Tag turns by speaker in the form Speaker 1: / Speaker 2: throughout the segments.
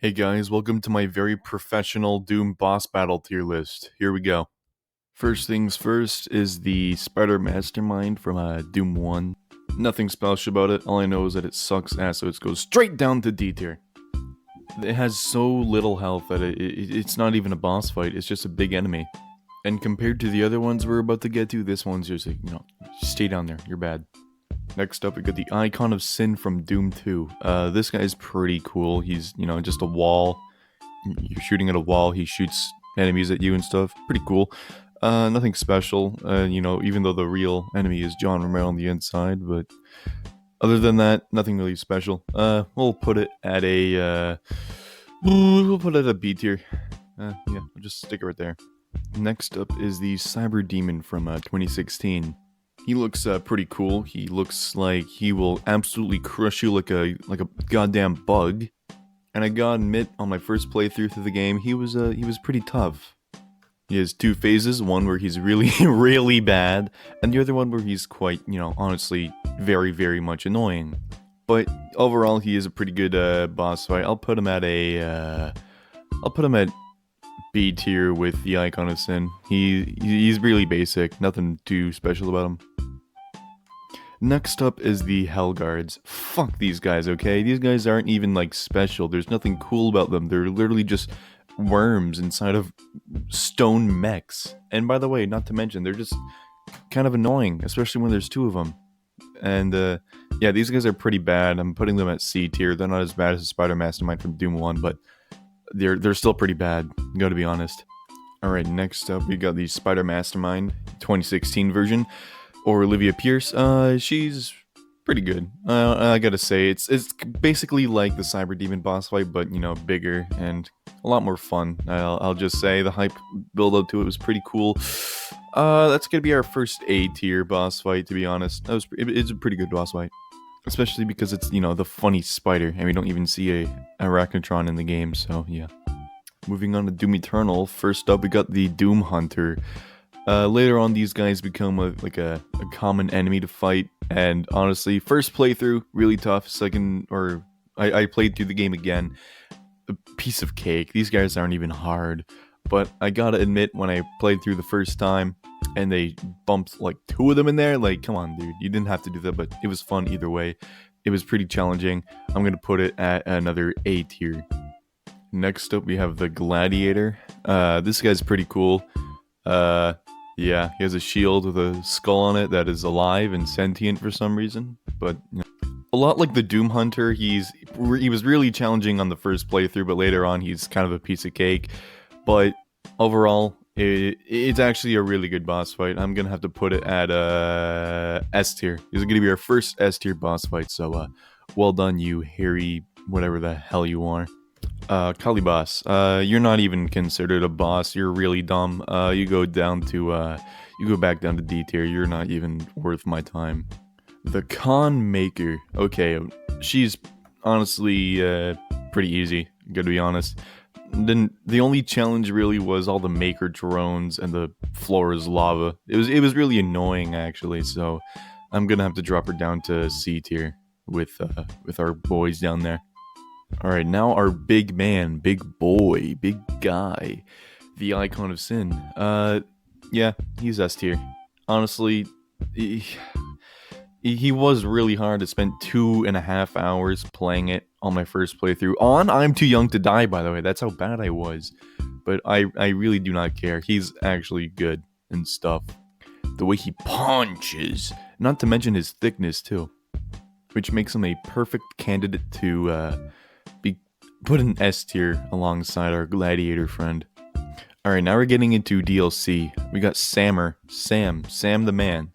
Speaker 1: Hey guys, welcome to my very professional Doom boss battle tier list. Here we go. First things first is the Spider Mastermind from Doom 1. Nothing special about it, all I know is that it sucks ass, so it goes straight down to D tier. It has so little health that it's not even a boss fight, it's just a big enemy. And compared to the other ones we're about to get to, this one's just like, stay down there, you're bad. Next up, we got the Icon of Sin from Doom 2. This guy is pretty cool. He's, just a wall. You're shooting at a wall, he shoots enemies at you and stuff. Pretty cool. Nothing special, even though the real enemy is John Romero on the inside, but other than that, nothing really special. We'll put it at a, B tier. We'll just stick it right there. Next up is the Cyber Demon from 2016. He looks pretty cool. He looks like he will absolutely crush you like a goddamn bug. And I gotta admit, on my first playthrough through the game, he was pretty tough. He has two phases, one where he's really, really bad, and the other one where he's quite, honestly, very, very much annoying. But overall, he is a pretty good boss fight. I'll put him at B tier with the Icon of Sin. He's really basic, nothing too special about him. Next up is the Hellguards. Fuck these guys, okay? These guys aren't even, special. There's nothing cool about them. They're literally just worms inside of stone mechs. And by the way, not to mention, they're just kind of annoying, especially when there's two of them. And, yeah, these guys are pretty bad. I'm putting them at C tier. They're not as bad as the Spider Mastermind from Doom 1, but they're still pretty bad, gotta be honest. Alright, next up, we got the Spider Mastermind 2016 version. Or Olivia Pierce, she's pretty good. I gotta say, it's basically like the Cyber Demon boss fight, but, bigger and a lot more fun. I'll just say the hype build up to it was pretty cool. That's gonna be our first A tier boss fight, to be honest. It's a pretty good boss fight. Especially because it's, the funny spider, and we don't even see a Arachnotron in the game, so yeah. Moving on to Doom Eternal, first up we got the Doom Hunter. Later on, these guys become a common enemy to fight, and honestly, first playthrough, really tough. Second, I played through the game again, a piece of cake. These guys aren't even hard, but I gotta admit, when I played through the first time, and they bumped two of them in there, come on, dude, you didn't have to do that, but it was fun either way. It was pretty challenging. I'm gonna put it at another A tier. Next up, we have the Gladiator. This guy's pretty cool. Yeah, he has a shield with a skull on it that is alive and sentient for some reason. But a lot like the Doom Hunter, he was really challenging on the first playthrough, but later on he's kind of a piece of cake. But overall, it's actually a really good boss fight. I'm gonna have to put it at S tier. This is gonna be our first S tier boss fight. So well done, you hairy whatever the hell you are. Kalibas, you're not even considered a boss. You're really dumb. You go back down to D tier. You're not even worth my time. The Con Maker. Okay, she's honestly pretty easy. Gotta be honest. Then the only challenge really was all the Maker drones and the floor is lava. It was really annoying actually. So I'm gonna have to drop her down to C tier with our boys down there. Alright, now our big man, big boy, big guy, the Icon of Sin. Yeah, he's S tier. Honestly, he was really hard. I spent 2.5 hours playing it on my first playthrough. On I'm Too Young to Die, by the way. That's how bad I was. But I really do not care. He's actually good and stuff. The way he punches, not to mention his thickness too, which makes him a perfect candidate to be put in S tier alongside our Gladiator friend. Alright, now we're getting into DLC. We got Sam the man.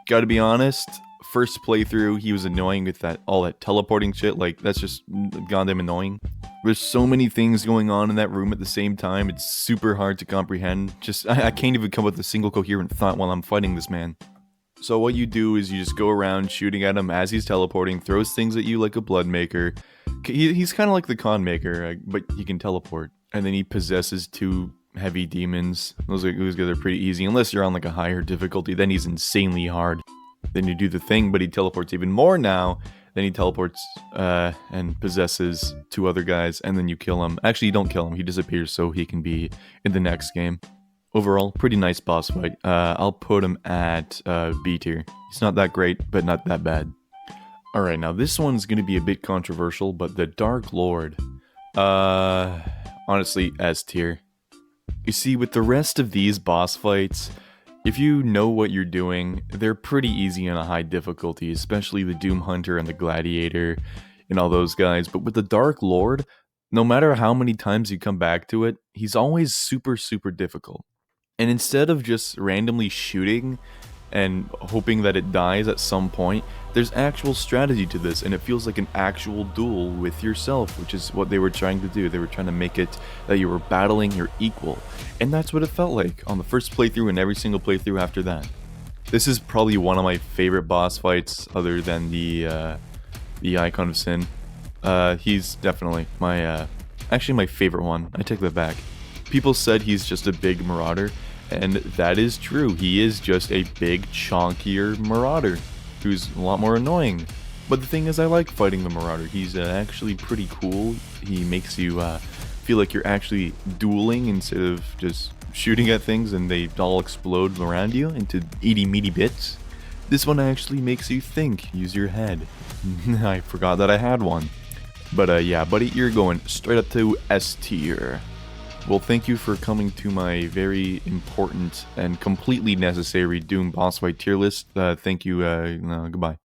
Speaker 1: Gotta be honest, first playthrough, he was annoying with all that teleporting shit. That's just goddamn annoying. There's so many things going on in that room at the same time, it's super hard to comprehend. I can't even come up with a single coherent thought while I'm fighting this man. So what you do is you just go around shooting at him as he's teleporting, throws things at you like a blood maker. He's kind of like the Con Maker, but he can teleport. And then he possesses 2 heavy demons. Those guys are pretty easy, unless you're on a higher difficulty. Then he's insanely hard. Then you do the thing, but he teleports even more now. Then he teleports and possesses 2 other guys, and then you kill him. Actually, you don't kill him. He disappears so he can be in the next game. Overall, pretty nice boss fight. I'll put him at B tier. He's not that great, but not that bad. Alright, now this one's going to be a bit controversial, but the Dark Lord. Honestly, S tier. You see, with the rest of these boss fights, if you know what you're doing, they're pretty easy on a high difficulty, especially the Doom Hunter and the Gladiator and all those guys. But with the Dark Lord, no matter how many times you come back to it, he's always super, super difficult. And instead of just randomly shooting and hoping that it dies at some point, there's actual strategy to this, and it feels like an actual duel with yourself, which is what they were trying to do. They were trying to make it that you were battling your equal, and that's what it felt like on the first playthrough and every single playthrough after that. This is probably one of my favorite boss fights, other than the Icon of Sin. He's definitely my actually my favorite one. I take that back. People said he's just a big marauder, and that is true. He is just a big, chonkier marauder who's a lot more annoying. But the thing is, I like fighting the marauder. He's actually pretty cool. He makes you feel like you're actually dueling instead of just shooting at things and they all explode around you into itty meaty bits. This one actually makes you think. Use your head. I forgot that I had one. But yeah, buddy, you're going straight up to S tier. Well, thank you for coming to my very important and completely necessary Doom boss fight tier list. Thank you. Goodbye.